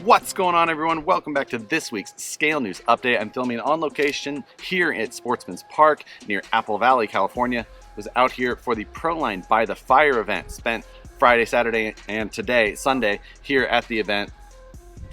What's going on, everyone? Welcome back to this week's Scale News Update. I'm filming on location here at Sportsman's Park near Apple Valley, California. Was out here for the Proline by the Fire event. Spent Friday, Saturday, and today, Sunday, here at the event.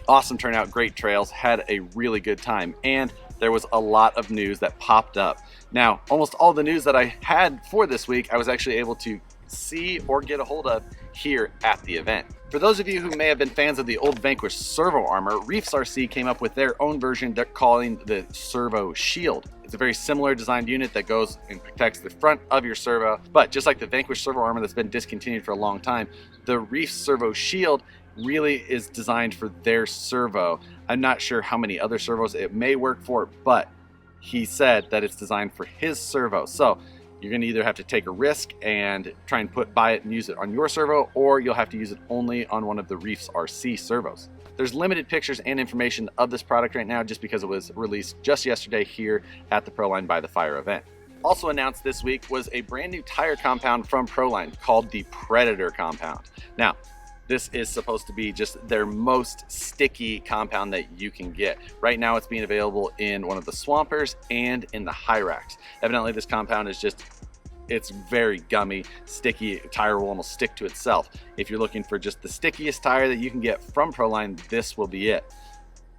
Awesome turnout, great trails, had a really good time, and there was a lot of news that popped up. Now, almost all the news that I had for this week, I was actually able to see or get a hold of here at the event. For those of you who may have been fans of the old Vanquish Servo armor, Reef's RC came up with their own version they're calling the Servo Shield. It's a very similar designed unit that goes and protects the front of your servo, but just like the Vanquish Servo armor that's been discontinued for a long time, the Reef Servo Shield really is designed for their servo. I'm not sure how many other servos it may work for, but he said that it's designed for his servo. So you're going to either have to take a risk and try and buy it and use it on your servo, or you'll have to use it only on one of the Reef's RC servos. There's limited pictures and information of this product right now just because it was released just yesterday here at the Proline by the Fire event. Also announced this week was a brand new tire compound from Proline called the Preorder compound. Now, this is supposed to be just their most sticky compound that you can get. Right now it's being available in one of the Swampers and in the Hyrax. Evidently this compound is it's very gummy, sticky. A tire will almost stick to itself. If you're looking for just the stickiest tire that you can get from Proline, this will be it.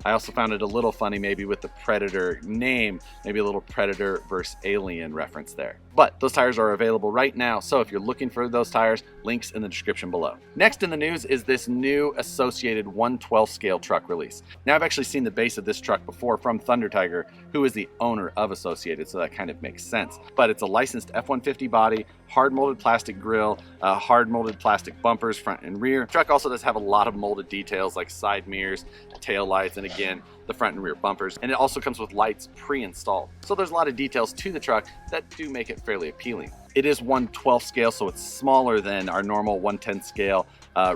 I also found it a little funny maybe with the Preorder name, maybe a little Predator versus Alien reference there. But those tires are available right now, so if you're looking for those tires, links in the description below. Next in the news is this new associated 1/12 scale truck release. Now I've actually seen the base of this truck before from Thunder Tiger, who is the owner of Associated, so that kind of makes sense. But it's a licensed F-150 body, hard molded plastic grille, hard molded plastic bumpers front and rear. The truck also does have a lot of molded details like side mirrors, tail lights, and again, the front and rear bumpers, and it also comes with lights pre-installed. So there's a lot of details to the truck that do make it fairly appealing. It is 1/12 scale, so it's smaller than our normal 1/10 scale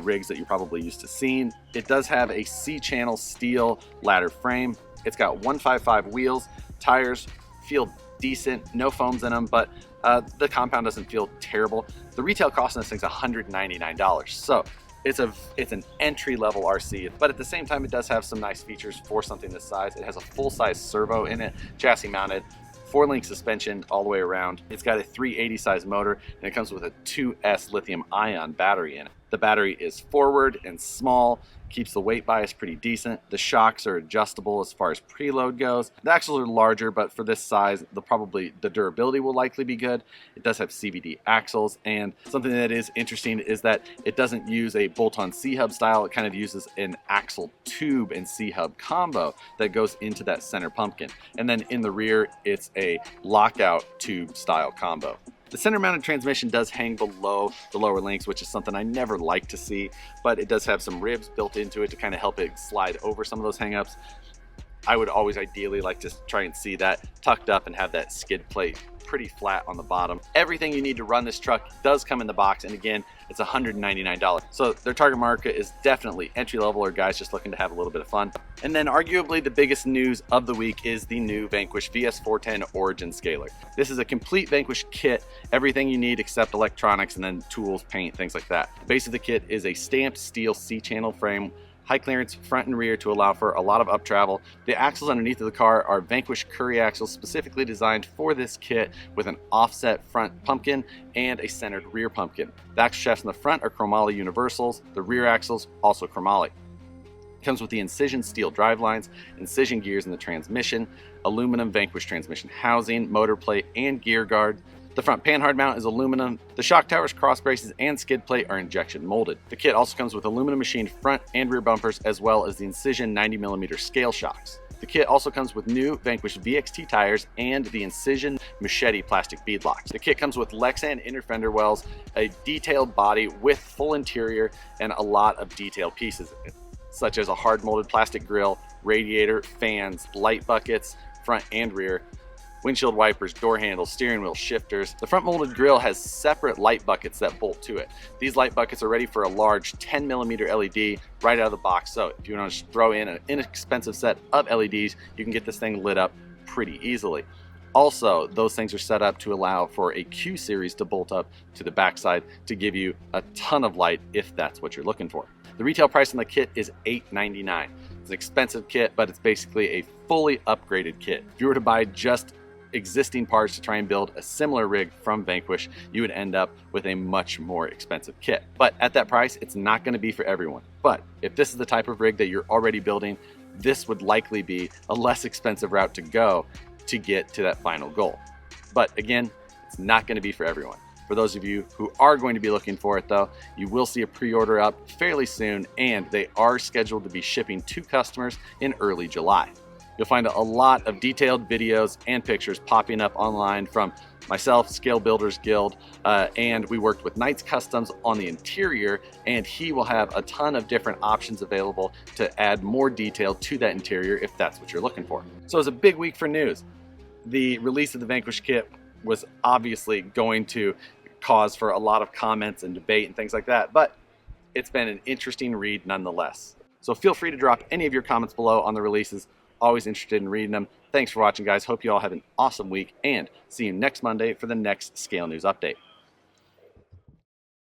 rigs that you're probably used to seeing. It does have a C-channel steel ladder frame. It's got 155 wheels. Tires feel decent, no foams in them, but the compound doesn't feel terrible. The retail cost on this thing's $199, so it's an entry-level RC, but at the same time, it does have some nice features for something this size. It has a full-size servo in it, chassis mounted, 4-link suspension all the way around. It's got a 380 size motor, and it comes with a 2S lithium-ion battery in it. The battery is forward and small, keeps the weight bias pretty decent. The shocks are adjustable as far as preload goes. The axles are larger, but for this size, the durability will likely be good. It does have CVD axles, and something that is interesting is that it doesn't use a bolt-on C-hub style. It kind of uses an axle tube and C-hub combo that goes into that center pumpkin. And then in the rear, it's a lockout tube style combo. The center mounted transmission does hang below the lower links, which is something I never like to see, but it does have some ribs built into it to kind of help it slide over some of those hangups. I would always ideally like to try and see that tucked up and have that skid plate pretty flat on the bottom. Everything you need to run this truck does come in the box, and again, it's $199. So their target market is definitely entry level or guys just looking to have a little bit of fun. And then arguably the biggest news of the week is the new Vanquish VS410 Origin Scaler. This is a complete Vanquish kit, everything you need except electronics and then tools, paint, things like that. The base of the kit is a stamped steel C-channel frame, high clearance front and rear to allow for a lot of up travel. The axles underneath of the car are Vanquish Curry axles specifically designed for this kit with an offset front pumpkin and a centered rear pumpkin. The axle shafts in the front are chromoly universals, the rear axles also chromoly. It comes with the Incision steel drivelines, Incision gears in the transmission, aluminum Vanquish transmission housing, motor plate, and gear guard. The front panhard mount is aluminum. The shock towers, cross braces, and skid plate are injection molded. The kit also comes with aluminum machined front and rear bumpers as well as the Incision 90mm scale shocks. The kit also comes with new Vanquish VXT tires and the Incision Machete plastic beadlocks. The kit comes with Lexan inner fender wells, a detailed body with full interior, and a lot of detailed pieces, such as a hard molded plastic grille, radiator, fans, light buckets, front and rear, windshield wipers, door handles, steering wheel, shifters. The front molded grille has separate light buckets that bolt to it. These light buckets are ready for a large 10mm LED right out of the box. So if you want to throw in an inexpensive set of LEDs, you can get this thing lit up pretty easily. Also, those things are set up to allow for a Q series to bolt up to the backside to give you a ton of light if that's what you're looking for. The retail price on the kit is $8.99. It's an expensive kit, but it's basically a fully upgraded kit. If you were to buy just existing parts to try and build a similar rig from Vanquish, you would end up with a much more expensive kit. But at that price, it's not going to be for everyone. But if this is the type of rig that you're already building, this would likely be a less expensive route to go to get to that final goal. But again, it's not going to be for everyone. For those of you who are going to be looking for it though, you will see a pre-order up fairly soon, and they are scheduled to be shipping to customers in early July. You'll find a lot of detailed videos and pictures popping up online from myself, Scale Builders Guild, and we worked with Knight's Customs on the interior, and he will have a ton of different options available to add more detail to that interior if that's what you're looking for. So it's a big week for news. The release of the Vanquish kit was obviously going to cause for a lot of comments and debate and things like that, but it's been an interesting read nonetheless. So feel free to drop any of your comments below on the releases. Always interested in reading them. Thanks for watching, guys. Hope you all have an awesome week, and see you next Monday for the next Scale News update.